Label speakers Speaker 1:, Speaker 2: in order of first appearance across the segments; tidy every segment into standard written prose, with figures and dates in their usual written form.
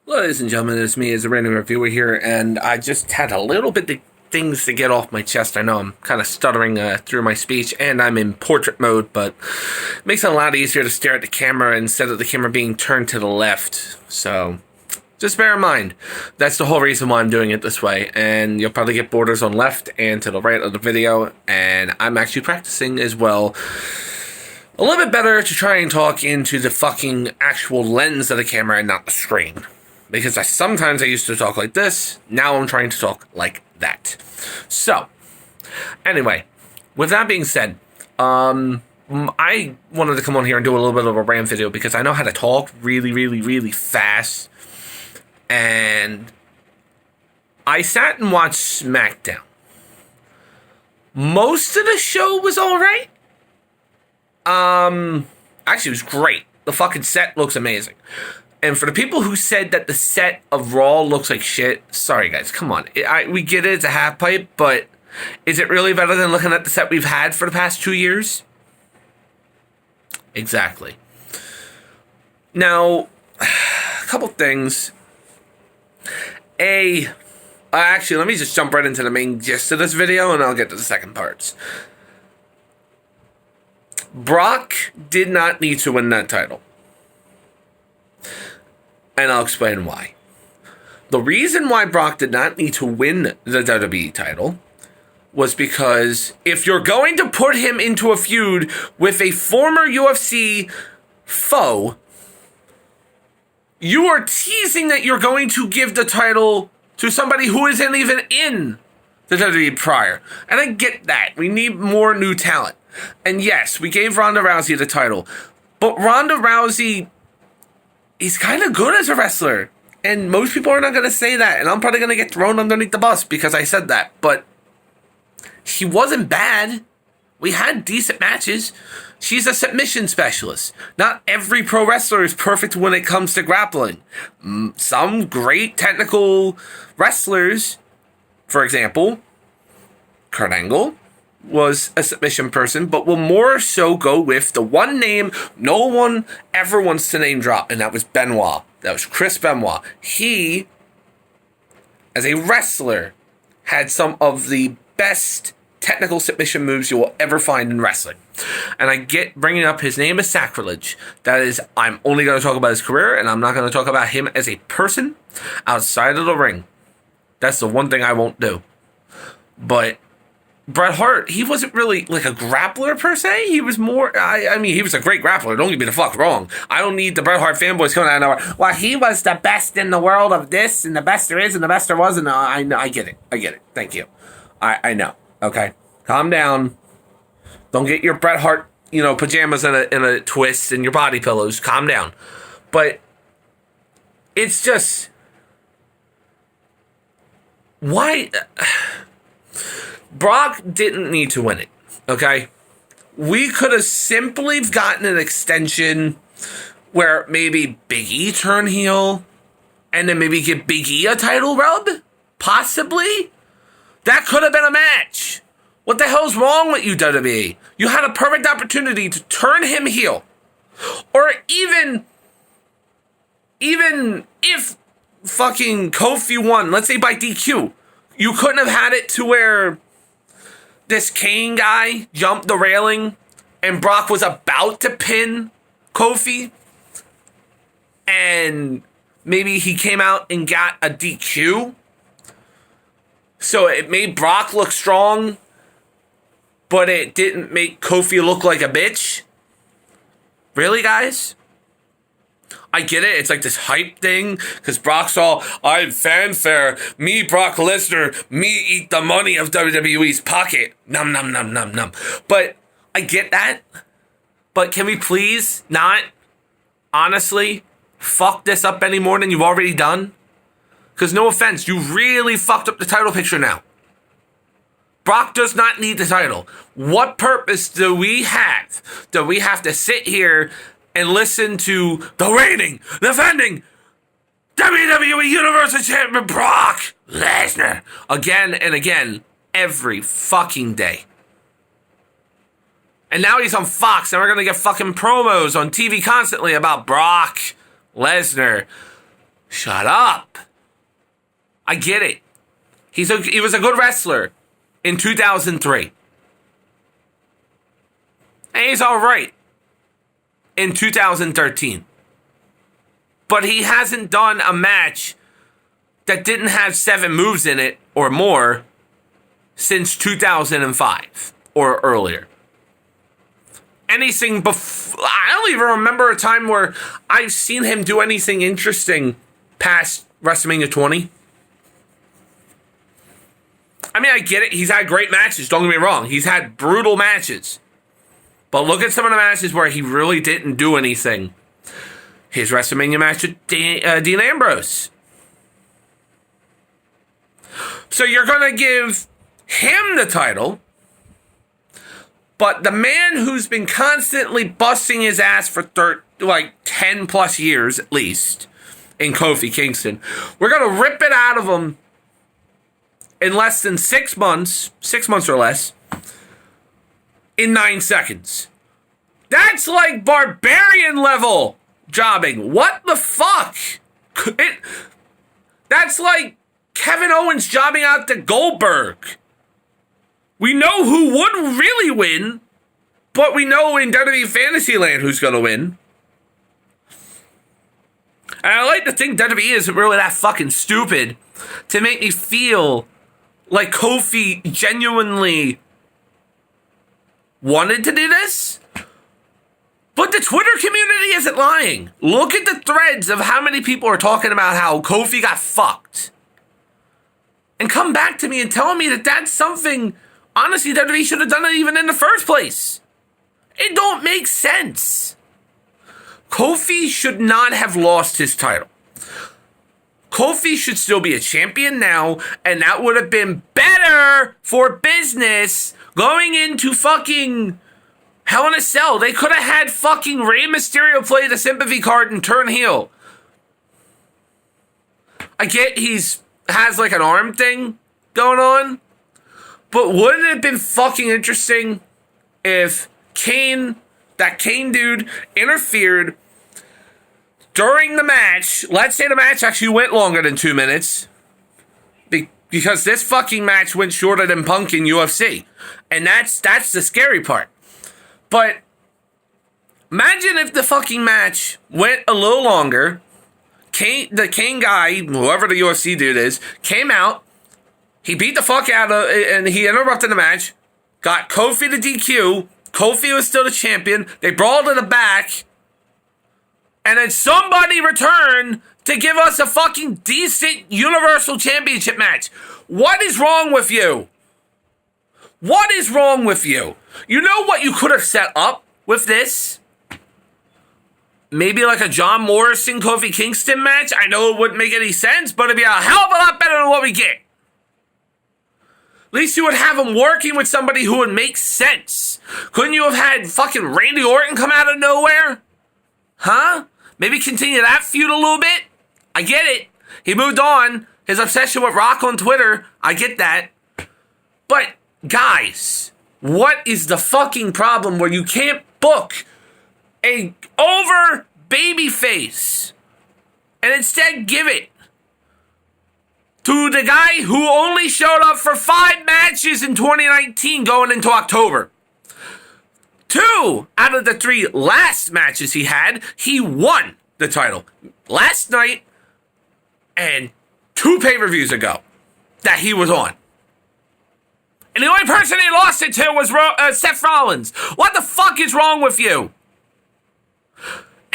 Speaker 1: Ladies and gentlemen, it's me as a random reviewer here, and I just had a little bit of things to get off my chest. I know I'm kind of stuttering through my speech, and I'm in portrait mode, but it makes it a lot easier to stare at the camera instead of the camera being turned to the left. So just bear in mind, that's the whole reason why I'm doing it this way, and you'll probably get borders on left and to the right of the video, and I'm actually practicing as well a little bit better to try and talk into the fucking actual lens of the camera and not the screen. Because sometimes I used to talk like this, now I'm trying to talk like that. So, anyway, with that being said, I wanted to come on here and do a little bit of a rant video because I know how to talk really fast. And I sat and watched SmackDown. Most of the show was alright. Actually, it was great. The fucking set looks amazing. And for the people who said that the set of Raw looks like shit, sorry guys, come on. We get it, it's a half pipe, but is it really better than looking at the set we've had for the past 2 years? Exactly. Now, a couple things. Actually, let me just jump right into the main gist of this video, and I'll get to the second parts. Brock did not need to win that title. And I'll explain why. The reason why Brock did not need to win the WWE title was because if you're going to put him into a feud with a former UFC foe, you are teasing that you're going to give the title to somebody who isn't even in the WWE prior. And I get that. We need more new talent. And yes, we gave Ronda Rousey the title. But Ronda Rousey, he's kind of good as a wrestler. And most people are not going to say that. And I'm probably going to get thrown underneath the bus because I said that. But he wasn't bad. We had decent matches. She's a submission specialist. Not every pro wrestler is perfect when it comes to grappling. Some great technical wrestlers, for example, Kurt Angle, was a submission person, but will more so go with the one name no one ever wants to name drop, and that was Benoit. That was Chris Benoit. He, as a wrestler, had some of the best technical submission moves you will ever find in wrestling. And I get bringing up his name as sacrilege. That is, I'm only going to talk about his career, and I'm not going to talk about him as a person outside of the ring. That's the one thing I won't do. But Bret Hart, he wasn't really like a grappler per se. He was more, I mean, he was a great grappler. Don't get me the fuck wrong. I don't need the Bret Hart fanboys coming out of nowhere. Well, he was the best in the world of this, and the best there is, and the best there was. And I get it. I get it. Thank you. I know. Okay. Calm down. Don't get your Bret Hart, pajamas in a twist and your body pillows. Calm down. But it's just, why? Brock didn't need to win it, okay? We could have simply gotten an extension where maybe Big E turn heel and then maybe give Big E a title rub? Possibly? That could have been a match. What the hell's wrong with you, WWE? You had a perfect opportunity to turn him heel. Or even if fucking Kofi won, let's say by DQ, you couldn't have had it to where this Kane guy jumped the railing and Brock was about to pin Kofi and maybe he came out and got a DQ. So it made Brock look strong, but it didn't make Kofi look like a bitch. Really, guys? I get it. It's like this hype thing because Brock's all, I'm fanfare. Me, Brock Lesnar. Me eat the money of WWE's pocket. Num, num, num, num, num. But I get that. But can we please not, honestly, fuck this up any more than you've already done? Because no offense, you really fucked up the title picture now. Brock does not need the title. What purpose do we have? Do we have to sit here and listen to the reigning, defending WWE Universal Champion Brock Lesnar again and again every fucking day? And now he's on Fox, and we're gonna get fucking promos on TV constantly about Brock Lesnar Shut up. I get it. He was a good wrestler in 2003. And he's all right in 2013. But he hasn't done a match that didn't have 7 moves in it or more since 2005 or earlier. Anything before, I don't even remember a time where I've seen him do anything interesting past WrestleMania 20. I mean, I get it. He's had great matches. Don't get me wrong. He's had brutal matches. But look at some of the matches where he really didn't do anything. His WrestleMania match with Dean Ambrose. So you're going to give him the title, but the man who's been constantly busting his ass for 10 plus years at least in Kofi Kingston, we're going to rip it out of him in less than 6 months or less, in 9 seconds. That's like barbarian level jobbing. What the fuck? That's like Kevin Owens jobbing out to Goldberg. We know who would really win, but we know in WWE Fantasyland who's going to win. And I like to think WWE isn't really that fucking stupid to make me feel like Kofi genuinely wanted to do this. But the Twitter community isn't lying. Look at the threads of how many people are talking about how Kofi got fucked. And come back to me and tell me that that's something, honestly, WWE should have done it even in the first place. It don't make sense. Kofi should not have lost his title. Kofi should still be a champion now, and that would have been better for business going into fucking Hell in a Cell. They could have had fucking Rey Mysterio play the sympathy card and turn heel. I get has like an arm thing going on, but wouldn't it have been fucking interesting if that Kane dude interfered during the match? Let's say the match actually went longer than 2 minutes, because this fucking match went shorter than Punk in UFC, and that's the scary part. But imagine if the fucking match went a little longer. The Kane guy, whoever the UFC dude is, came out. He beat the fuck out of, and he interrupted the match. Got Kofi to DQ. Kofi was still the champion. They brawled to the back. And then somebody returned to give us a fucking decent Universal Championship match. What is wrong with you? What is wrong with you? You know what you could have set up with this? Maybe like a John Morrison Kofi Kingston match. I know it wouldn't make any sense, but it'd be a hell of a lot better than what we get. At least you would have him working with somebody who would make sense. Couldn't you have had fucking Randy Orton come out of nowhere? Huh? Maybe continue that feud a little bit? I get it. He moved on. His obsession with Rock on Twitter. I get that. But, guys, what is the fucking problem where you can't book a over babyface and instead give it to the guy who only showed up for 5 matches in 2019 going into October? 2 out of the 3 last matches he had, he won the title. Last night and 2 pay-per-views ago that he was on. And the only person he lost it to was Seth Rollins. What the fuck is wrong with you?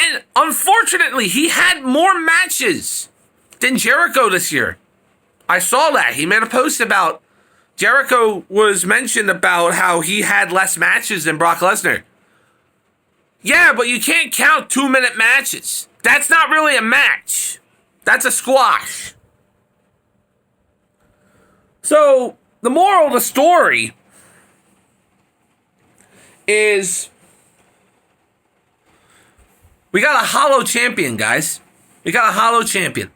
Speaker 1: And unfortunately, he had more matches than Jericho this year. I saw that. He made a post about Jericho was mentioned about how he had less matches than Brock Lesnar. Yeah, but you can't count 2-minute matches. That's not really a match. That's a squash. So, the moral of the story is we got a hollow champion, guys. We got a hollow champion.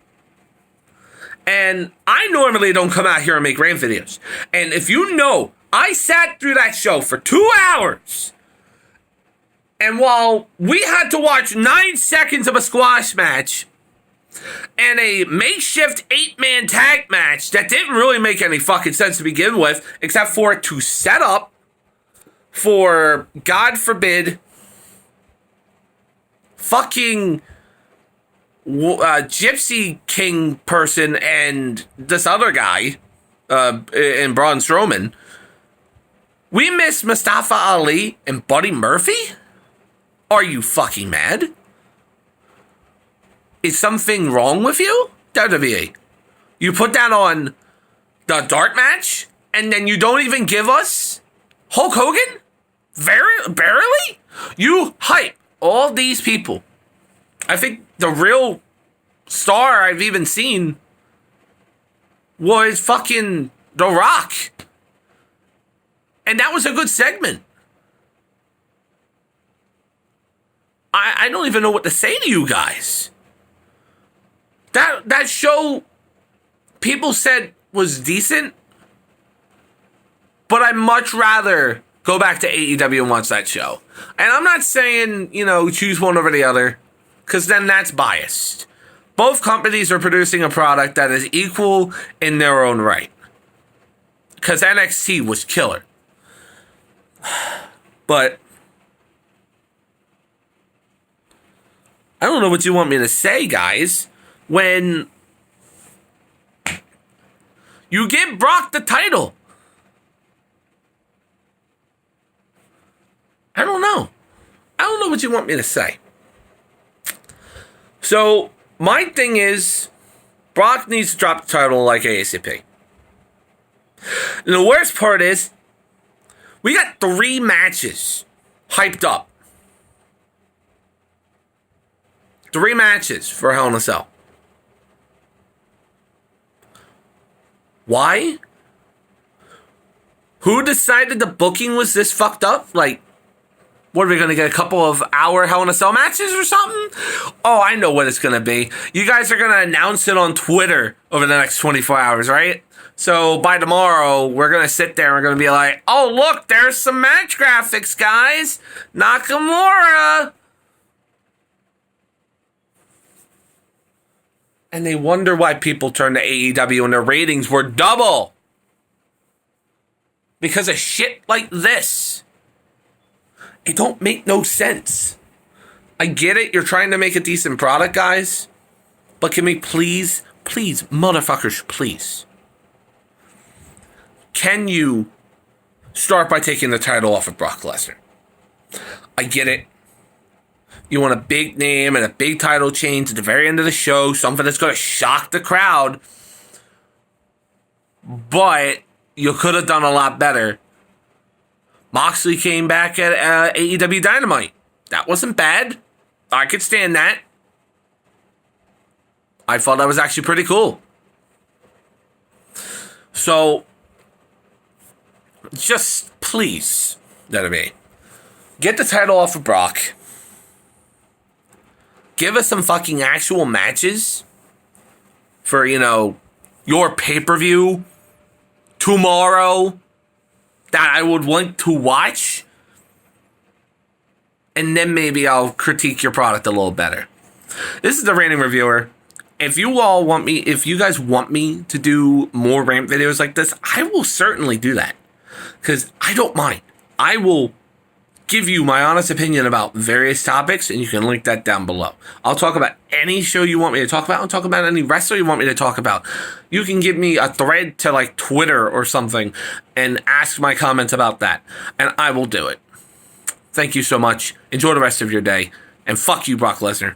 Speaker 1: And I normally don't come out here and make rant videos. And if you know, I sat through that show for 2 hours. And while we had to watch 9 seconds of a squash match, and a makeshift 8-man tag match that didn't really make any fucking sense to begin with, except for it to set up for, God forbid, fucking Gypsy King person and this other guy, in Braun Strowman. We miss Mustafa Ali and Buddy Murphy? Are you fucking mad? Is something wrong with you, WWE? You put that on the dart match, and then you don't even give us Hulk Hogan? Barely? You hype all these people. I think the real star I've even seen was fucking The Rock. And that was a good segment. I don't even know what to say to you guys. That show, people said was decent, but I'd much rather go back to AEW and watch that show. And I'm not saying, choose one over the other, because then that's biased. Both companies are producing a product that is equal in their own right. Because NXT was killer. But I don't know what you want me to say, guys. When you give Brock the title, I don't know. I don't know what you want me to say. So, my thing is, Brock needs to drop the title like ASAP. And the worst part is, we got 3 matches hyped up. 3 matches for Hell in a Cell. Why? Who decided the booking was this fucked up? Like, what are we going to get? A couple of hour Hell in a Cell matches or something? Oh, I know what it's going to be. You guys are going to announce it on Twitter over the next 24 hours, right? So by tomorrow, we're going to sit there and we're going to be like, oh, look, there's some match graphics, guys. Nakamura. And they wonder why people turn to AEW and their ratings were double. Because of shit like this. It don't make no sense. I get it. You're trying to make a decent product, guys. But can we please, motherfuckers, please. Can you start by taking the title off of Brock Lesnar? I get it. You want a big name and a big title change at the very end of the show, something that's going to shock the crowd. But you could have done a lot better. Moxley came back at AEW Dynamite. That wasn't bad. I could stand that. I thought that was actually pretty cool. So, just please, WWE, get the title off of Brock. Give us some fucking actual matches for, your pay-per-view tomorrow that I would want to watch. And then maybe I'll critique your product a little better. This is the Ranting Reviewer. If you guys want me to do more rant videos like this, I will certainly do that. Because I don't mind. I will give you my honest opinion about various topics, and you can link that down below. I'll talk about any show you want me to talk about. I'll talk about any wrestler you want me to talk about. You can give me a thread to like Twitter or something and ask my comments about that, and I will do it. Thank you so much. Enjoy the rest of your day, and fuck you, Brock Lesnar.